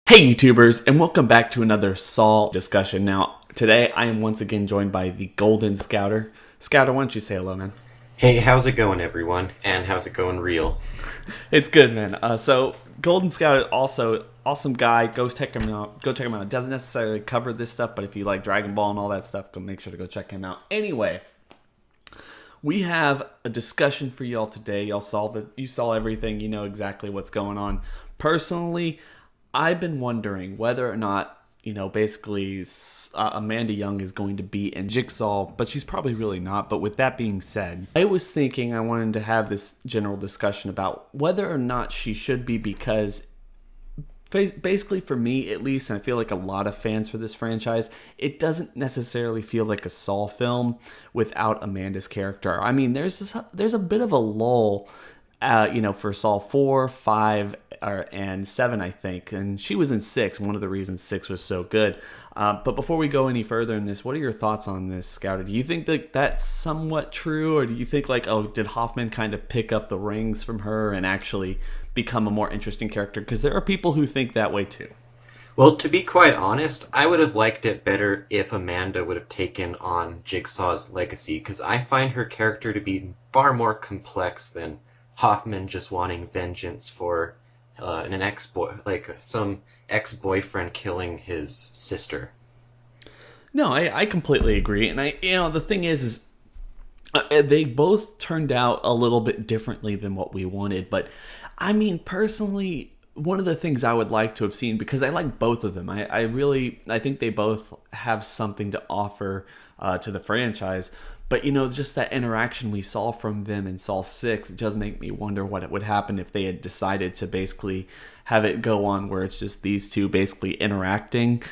Hey YouTubers, and welcome back to another Saw discussion. Now, today I am once again joined by the Golden Scouter. Scouter, why don't you say hello, man? Hey, how's it going, everyone? And how's it going, real? It's good, man. So Golden Scout is also awesome guy. Go check him out. Go check him out. It doesn't necessarily cover this stuff, but if you like Dragon Ball and all that stuff, go make sure to go check him out. Anyway, we have a discussion for y'all today. You saw everything. You know exactly what's going on. Personally, I've been wondering whether or not, basically Amanda Young is going to be in Jigsaw, but she's probably really not. But with that being said, I was thinking I wanted to have this general discussion about whether or not she should be, because basically for me at least, and I feel like a lot of fans for this franchise, it doesn't necessarily feel like a Saw film without Amanda's character. I mean, there's a bit of a lull, for Saw 4, 5, and 7, I think. And she was in 6, one of the reasons 6 was so good. But before we go any further in this, what are your thoughts on this, Scouter? Do you think that that's somewhat true? Or do you think, did Hoffman kind of pick up the rings from her and actually become a more interesting character? Because there are people who think that way too. Well, to be quite honest, I would have liked it better if Amanda would have taken on Jigsaw's legacy, because I find her character to be far more complex than Hoffman just wanting vengeance for some ex-boyfriend killing his sister. No, I completely agree. And the thing is they both turned out a little bit differently than what we wanted. But I mean, personally, one of the things I would like to have seen, because I like both of them, I think they both have something to offer to the franchise. But, just that interaction we saw from them in Saw 6, it does make me wonder what it would happen if they had decided to basically have it go on where it's just these two basically interacting,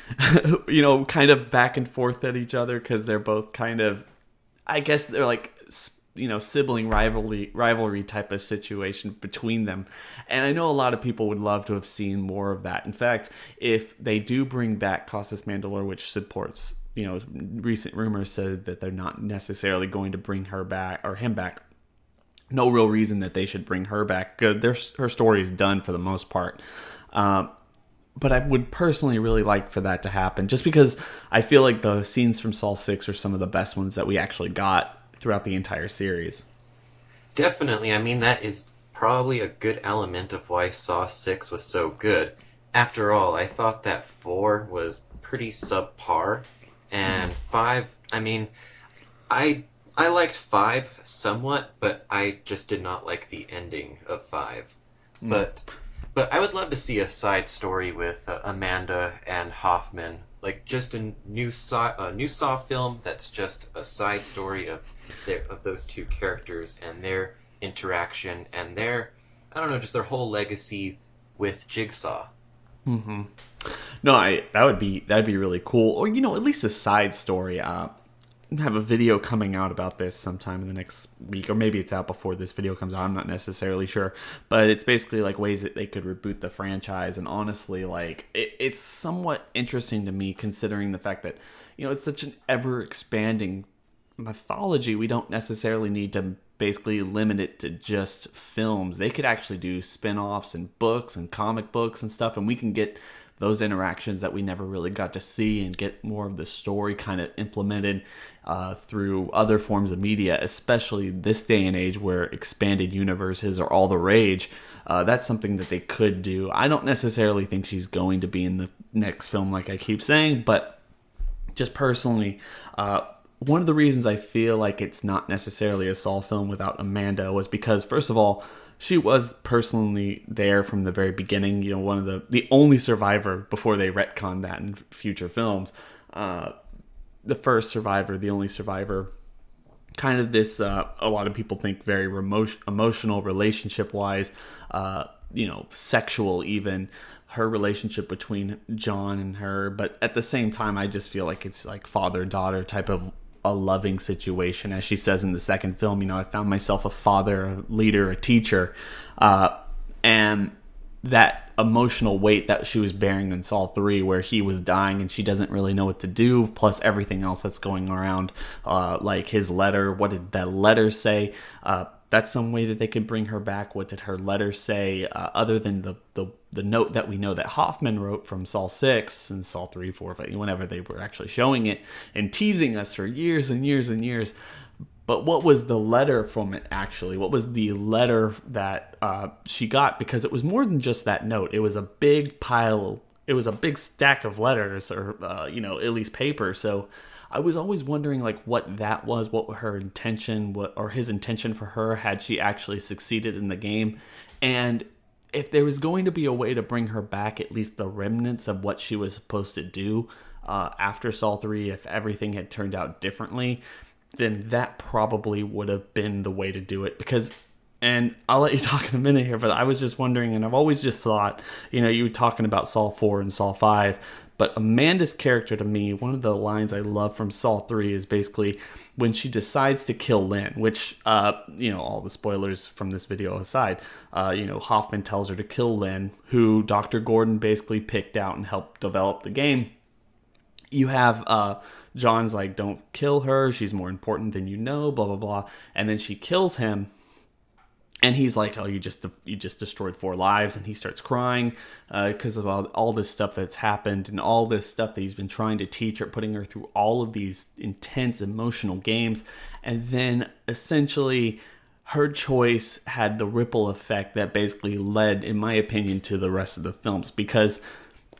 kind of back and forth at each other, because they're both kind of, I guess they're like, sibling rivalry type of situation between them. And I know a lot of people would love to have seen more of that. In fact, if they do bring back Costas Mandylor, which supports, recent rumors said that they're not necessarily going to bring her back or him back. No real reason that they should bring her back. Her story is done for the most part. But I would personally really like for that to happen, just because I feel like the scenes from Saw 6 are some of the best ones that we actually got throughout the entire series. Definitely, I mean, that is probably a good element of why Saw 6 was so good. After all, I thought that 4 was pretty subpar, and 5, I mean, I liked 5 somewhat, but I just did not like the ending of 5. But I would love to see a side story with Amanda and Hoffman, like just a new Saw film that's just a side story of those two characters and their interaction and just their whole legacy with Jigsaw. Mm-hmm. No, that'd be really cool. Or at least a side story. Have a video coming out about this sometime in the next week, or maybe it's out before this video comes out. I'm not necessarily sure, but it's basically like ways that they could reboot the franchise. And honestly, it's somewhat interesting to me, considering the fact that it's such an ever expanding mythology. We don't necessarily need to basically limit it to just films. They could actually do spin-offs and books and comic books and stuff, and we can get those interactions that we never really got to see and get more of the story kind of implemented through other forms of media, especially this day and age where expanded universes are all the rage. That's something that they could do. I don't necessarily think she's going to be in the next film, like I keep saying, but just personally, one of the reasons I feel like it's not necessarily a Saw film without Amanda was because, first of all, she was personally there from the very beginning. One of the only survivor before they retconned that in future films. The first survivor, the only survivor. Kind of this, a lot of people think very emotional relationship-wise, sexual even. Her relationship between John and her. But at the same time, I just feel like it's like father-daughter type of a loving situation. As she says in the second film, I found myself a father, a leader, a teacher, and that emotional weight that she was bearing in Saw 3, where he was dying and she doesn't really know what to do, plus everything else that's going around, like his letter. What did that letter say? That's some way that they could bring her back. What did her letter say, other than the the note that we know that Hoffman wrote from Saw 6 and Saw 3, 4, 5, whenever they were actually showing it and teasing us for years and years and years. But what was the letter from it, actually? What was the letter that she got? Because it was more than just that note. It was a big pile. It was a big stack of letters, or, at least paper. So I was always wondering, like, what that was, what her intention, or his intention for her, had she actually succeeded in the game. And if there was going to be a way to bring her back, at least the remnants of what she was supposed to do after Saw 3, if everything had turned out differently, then that probably would have been the way to do it. Because, and I'll let you talk in a minute here, but I was just wondering, and I've always just thought, you were talking about Saw 4 and Saw 5, but Amanda's character, to me, one of the lines I love from Saw 3 is basically when she decides to kill Lynn, which, all the spoilers from this video aside, Hoffman tells her to kill Lynn, who Dr. Gordon basically picked out and helped develop the game. You have John's like, don't kill her, she's more important than you know, blah, blah, blah. And then she kills him. And he's like, oh, you just destroyed 4 lives. And he starts crying because of all this stuff that's happened and all this stuff that he's been trying to teach her, putting her through all of these intense emotional games. And then essentially her choice had the ripple effect that basically led, in my opinion, to the rest of the films. Because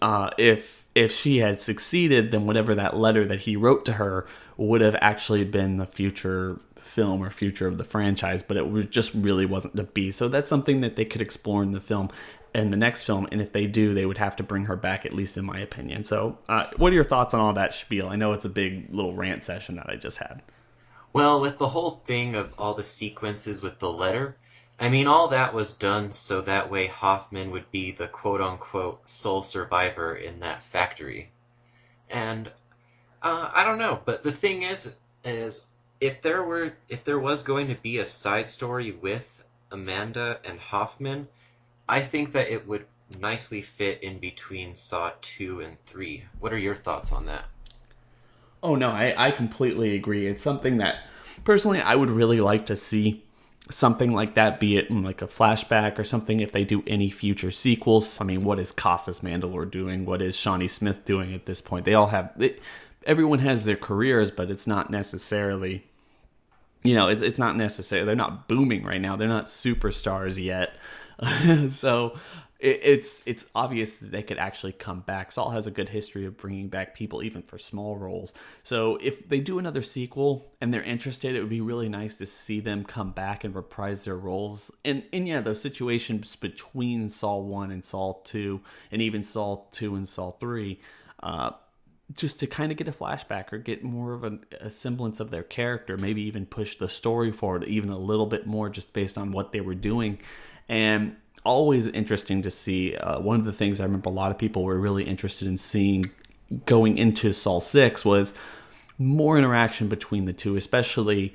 if she had succeeded, then whatever that letter that he wrote to her would have actually been the future film or future of the franchise, but it was just really wasn't to be. So that's something that they could explore in the next film, and if they do, they would have to bring her back, at least in my opinion. So what are your thoughts on all that spiel? I know it's a big little rant session that I just had. Well, with the whole thing of all the sequences with the letter, I mean, all that was done so that way Hoffman would be the quote-unquote sole survivor in that factory. And I don't know, but the thing is if there was going to be a side story with Amanda and Hoffman, I think that it would nicely fit in between Saw 2 and 3. What are your thoughts on that? Oh no, I completely agree. It's something that personally I would really like to see something like that, be it in like a flashback or something, if they do any future sequels. I mean, what is Costas Mandylor doing? What is Shawnee Smith doing at this point? They all have, everyone has their careers, but it's not necessarily, it's not necessarily, they're not booming right now. They're not superstars yet. So it's obvious that they could actually come back. Saul has a good history of bringing back people even for small roles. So if they do another sequel and they're interested, it would be really nice to see them come back and reprise their roles. And yeah, those situations between Saw 1 and Saw 2 and even Saw 2 and Saw 3, just to kind of get a flashback or get more of a semblance of their character, maybe even push the story forward even a little bit more just based on what they were doing. And always interesting to see. One of the things I remember a lot of people were really interested in seeing going into Saw 6 was more interaction between the two, especially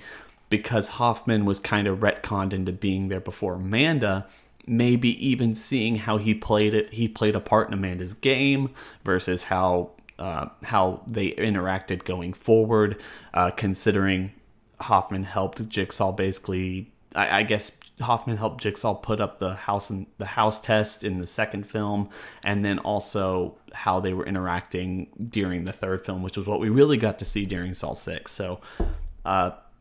because Hoffman was kind of retconned into being there before Amanda. Maybe even seeing how he played a part in Amanda's game versus how they interacted going forward, considering Hoffman helped Jigsaw basically. I guess Hoffman helped Jigsaw put up the house test in the second film, and then also how they were interacting during the third film, which was what we really got to see during Saw 6. So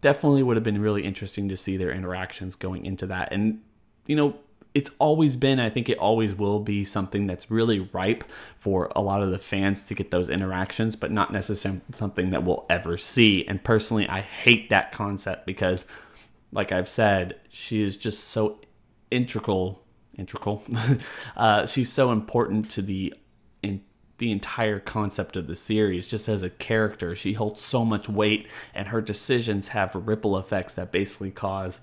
definitely would have been really interesting to see their interactions going into that. And, it's always been, I think it always will be something that's really ripe for a lot of the fans to get those interactions, but not necessarily something that we'll ever see. And personally, I hate that concept because, like I've said, she is just so integral. She's so important to the entire concept of the series. Just as a character, she holds so much weight, and her decisions have ripple effects that basically cause,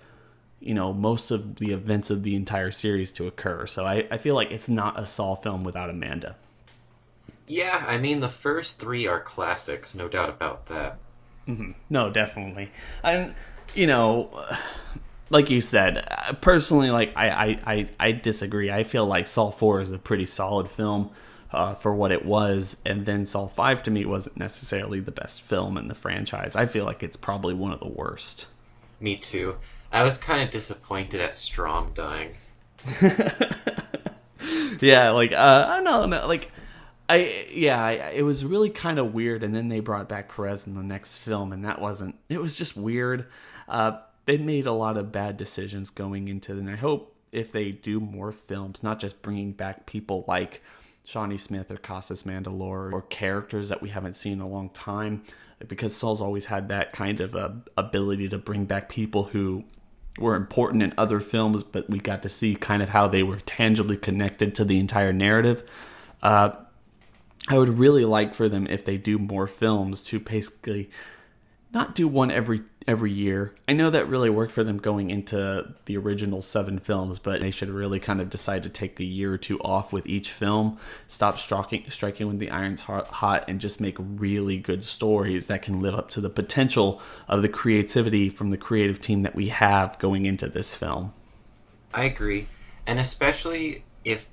most of the events of the entire series to occur. So I feel like it's not a Saw film without Amanda. Yeah, I mean, the first 3 are classics, no doubt about that. Mm-hmm. No, definitely. And like you said, personally, like I disagree. I feel like Saw 4 is a pretty solid film for what it was, and then Saw 5 to me wasn't necessarily the best film in the franchise. I feel like it's probably one of the worst. Me too. I was kind of disappointed at Strom dying. Yeah, like I don't know, no, like it was really kind of weird. And then they brought back Perez in the next film, and that wasn't. It was just weird. They made a lot of bad decisions going into it, and I hope if they do more films, not just bringing back people like Shawnee Smith or Casas Mandalore or characters that we haven't seen in a long time, because Saul's always had that kind of ability to bring back people who were important in other films, but we got to see kind of how they were tangibly connected to the entire narrative. I would really like for them, if they do more films, to basically not do one every year. I know that really worked for them going into the original 7 films, but they should really kind of decide to take a year or two off with each film, stop striking when the iron's hot, and just make really good stories that can live up to the potential of the creativity from the creative team that we have going into this film. I agree, and especially if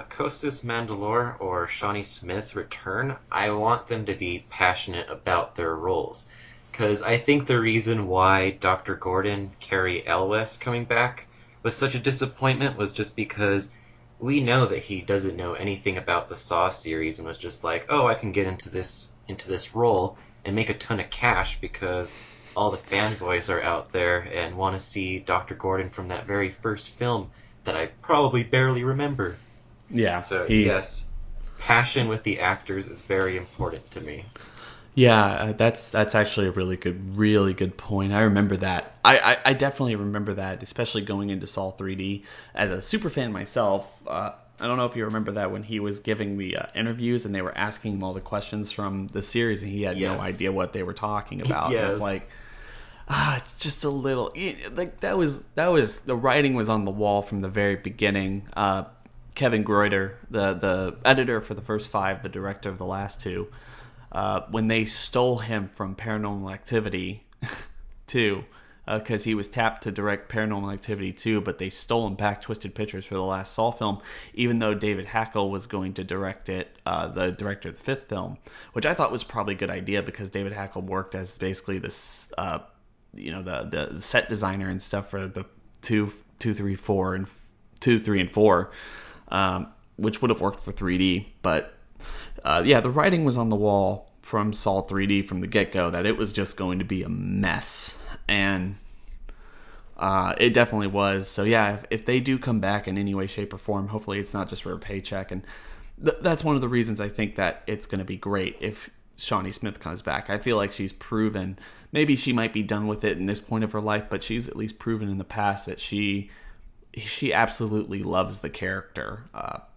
Costas Mandalore or Shawnee Smith return, I want them to be passionate about their roles. Because I think the reason why Dr. Gordon, Cary Elwes coming back was such a disappointment was just because we know that he doesn't know anything about the Saw series and was just like, oh, I can get into this role and make a ton of cash because all the fanboys are out there and want to see Dr. Gordon from that very first film that I probably barely remember. Yeah. So, yes, passion with the actors is very important to me. Yeah, that's actually a really good point. I remember that. I definitely remember that, especially going into Saw 3D. As a super fan myself, I don't know if you remember that when he was giving the interviews and they were asking him all the questions from the series and he had no idea what they were talking about. Yes. And it's like, just a little, like that was the writing was on the wall from the very beginning. Kevin Greuter, the editor for the first 5, the director of the last 2, when they stole him from Paranormal Activity 2, because he was tapped to direct Paranormal Activity 2, but they stole him back, Twisted Pictures, for the last Saw film, even though David Hackle was going to direct it, the director of the 5th film, which I thought was probably a good idea because David Hackle worked as basically this, the set designer and stuff for the 2, 3, 4, and 2, 3, and 4, which would have worked for 3D, but the writing was on the wall from Saw 3D from the get-go that it was just going to be a mess, and it definitely was. So yeah, if they do come back in any way, shape, or form, hopefully it's not just for a paycheck, and that's one of the reasons I think that it's going to be great if Shawnee Smith comes back. I feel like she's proven, maybe she might be done with it in this point of her life, but she's at least proven in the past that she absolutely loves the character.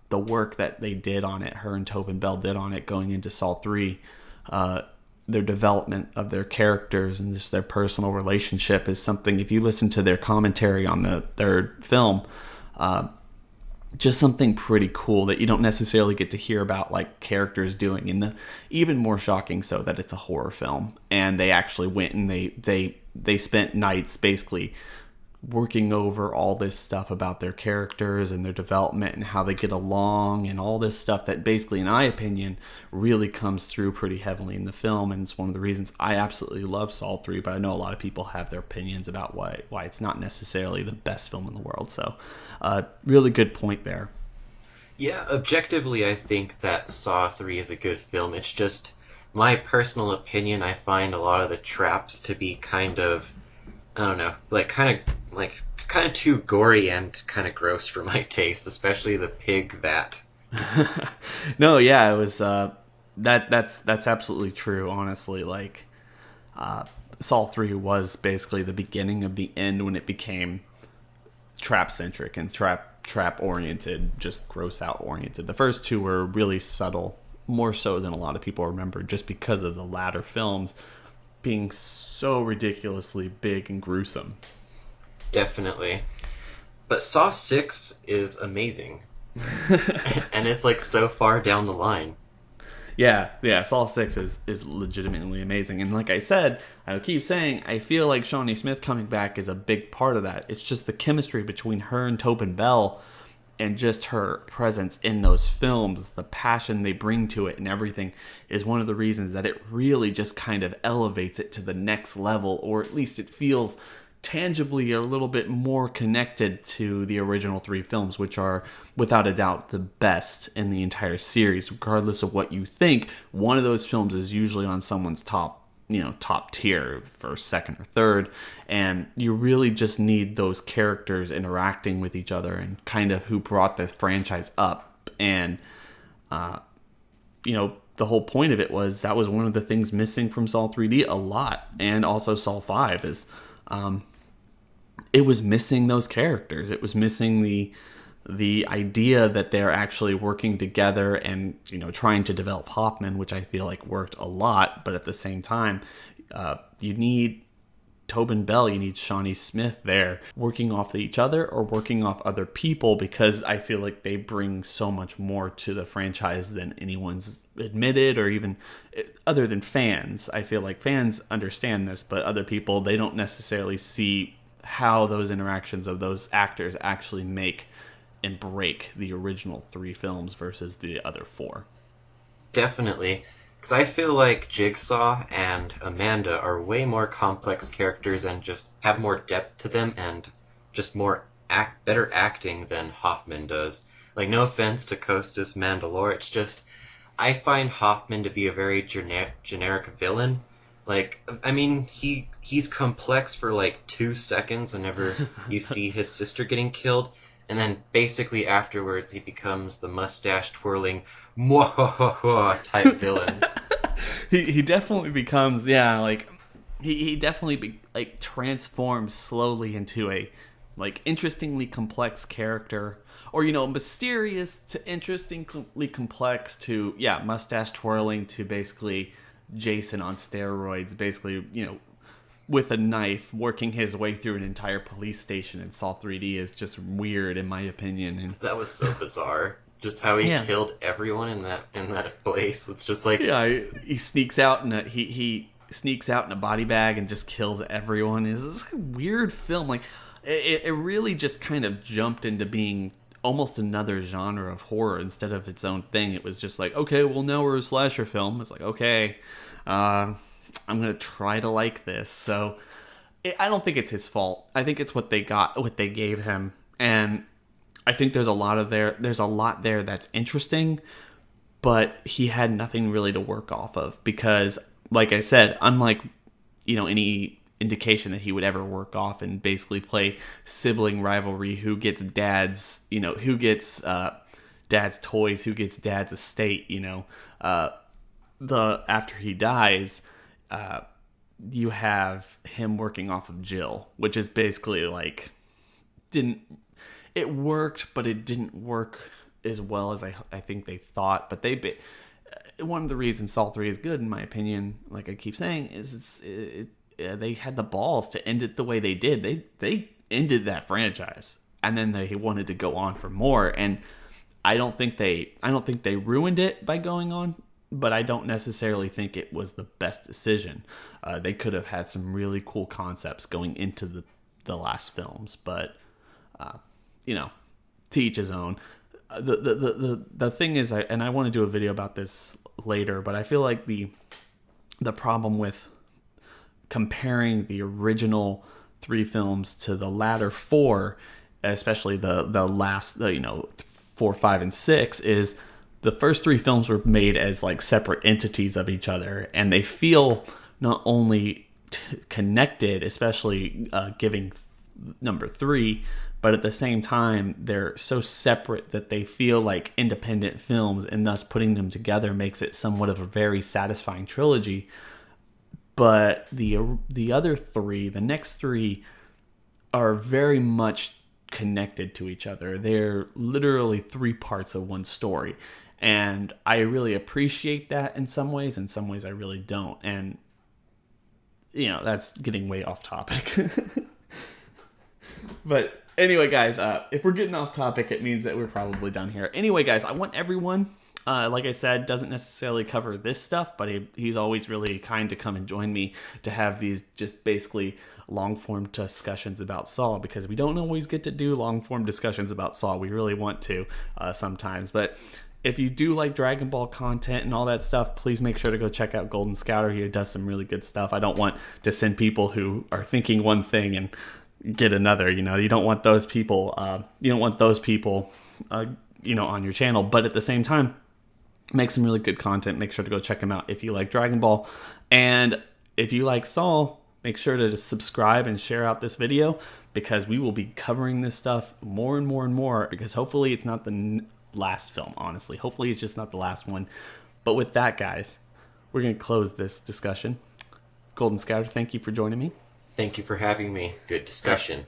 The work that they did on it, her and Tobin Bell did on it going into Saw 3, their development of their characters and just their personal relationship is something, if you listen to their commentary on the 3rd film, just something pretty cool that you don't necessarily get to hear about like characters doing, and even more shocking so that it's a horror film. And they actually went and they spent nights basically working over all this stuff about their characters and their development and how they get along and all this stuff that basically, in my opinion, really comes through pretty heavily in the film. And it's one of the reasons I absolutely love Saw 3, but I know a lot of people have their opinions about why it's not necessarily the best film in the world. So really good point there. Yeah, objectively, I think that Saw 3 is a good film. It's just my personal opinion. I find a lot of the traps to be kind of, I don't know, kind of too gory and kind of gross for my taste, especially the pig vat. No, yeah, it was that's absolutely true. Honestly, like Saw 3 was basically the beginning of the end when it became trap centric and trap oriented, just gross out oriented. The first 2 were really subtle, more so than a lot of people remember, just because of the latter films being so ridiculously big and gruesome. Definitely. But Saw 6 is amazing. And it's like so far down the line. Yeah, Saw 6 is legitimately amazing. And like I said, I keep saying, I feel like Shawnee Smith coming back is a big part of that. It's just the chemistry between her and Tobin Bell and just her presence in those films, the passion they bring to it and everything is one of the reasons that it really just kind of elevates it to the next level, or at least it feels tangibly a little bit more connected to the original three films, which are without a doubt the best in the entire series. Regardless of what you think, one of those films is usually on someone's top tier, first, second, or third, and you really just need those characters interacting with each other and kind of who brought this franchise up. And the whole point of it was that was one of the things missing from Saw 3D a lot, and also Saw 5 is it was missing those characters. It was missing the idea that they're actually working together and trying to develop Hoffman, which I feel like worked a lot. But at the same time, you need Tobin Bell, you need Shawnee Smith there working off each other or working off other people, because I feel like they bring so much more to the franchise than anyone's admitted, or even other than fans. I feel like fans understand this, but other people, they don't necessarily see how those interactions of those actors actually make and break the original three films versus the other four. Definitely. Because I feel like Jigsaw and Amanda are way more complex characters and just have more depth to them and just better acting than Hoffman does. Like, no offense to Costas Mandalore, it's just I find Hoffman to be a very generic villain. Like, I mean, he's complex for like 2 seconds whenever you see his sister getting killed, and then basically afterwards he becomes the mustache twirling mwahaha type villains. He definitely becomes, he definitely transforms slowly into a interestingly complex character, or mysterious to interestingly complex to mustache twirling to basically Jason on steroids, basically with a knife working his way through an entire police station in Saw 3D is just weird in my opinion. And that was so bizarre. Just how he killed everyone in that place. It's just like he sneaks out in he sneaks out in a body bag and just kills everyone. It's a weird film. Like it really just kind of jumped into being almost another genre of horror instead of its own thing. It was just like, okay, well now we're a slasher film. It's like, okay, I'm gonna try to like this. So I don't think it's his fault. I think it's what they gave him, and I think there's a lot there that's interesting, but he had nothing really to work off of because, like I said, unlike any indication that he would ever work off and basically play sibling rivalry, who gets dad's dad's toys, who gets dad's estate, after he dies, you have him working off of Jill, which is basically like it worked, but it didn't work as well as I think they thought. But one of the reasons Saw 3 is good, in my opinion, like I keep saying, is they had the balls to end it the way they did. They ended that franchise, and then they wanted to go on for more. And I don't think they ruined it by going on, but I don't necessarily think it was the best decision. They could have had some really cool concepts going into the last films, but to each his own. The thing is, and I want to do a video about this later, but I feel like the problem with comparing the original three films to the latter four, especially the last 4, 5, and 6, is the first three films were made as like separate entities of each other, and they feel not only connected, especially giving number 3, but at the same time they're so separate that they feel like independent films, and thus putting them together makes it somewhat of a very satisfying trilogy. But the other 3, the next 3, are very much connected to each other. They're literally 3 parts of one story, and I really appreciate that in some ways. In some ways I really don't, and that's getting way off topic. But anyway, guys, if we're getting off topic, it means that we're probably done here. Anyway, guys, I want everyone, like I said, doesn't necessarily cover this stuff, but he's always really kind to come and join me to have these just basically long-form discussions about Saw, because we don't always get to do long-form discussions about Saw. We really want to sometimes, but if you do like Dragon Ball content and all that stuff, please make sure to go check out Golden Scouter. He does some really good stuff. I don't want to send people who are thinking one thing and get another. You don't want those people. On your channel. But at the same time, make some really good content. Make sure to go check him out if you like Dragon Ball. And if you like Saw, make sure to subscribe and share out this video, because we will be covering this stuff more and more and more, because hopefully it's not the last film, honestly. Hopefully it's just not the last one. But with that, guys, we're going to close this discussion. Golden Scouter, thank you for joining me. Thank you for having me. Good discussion.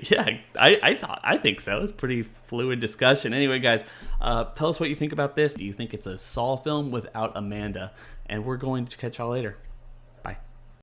Yeah, I think so. It's pretty fluid discussion. Anyway, guys, tell us what you think about this. Do you think it's a Saw film without Amanda? And we're going to catch y'all later.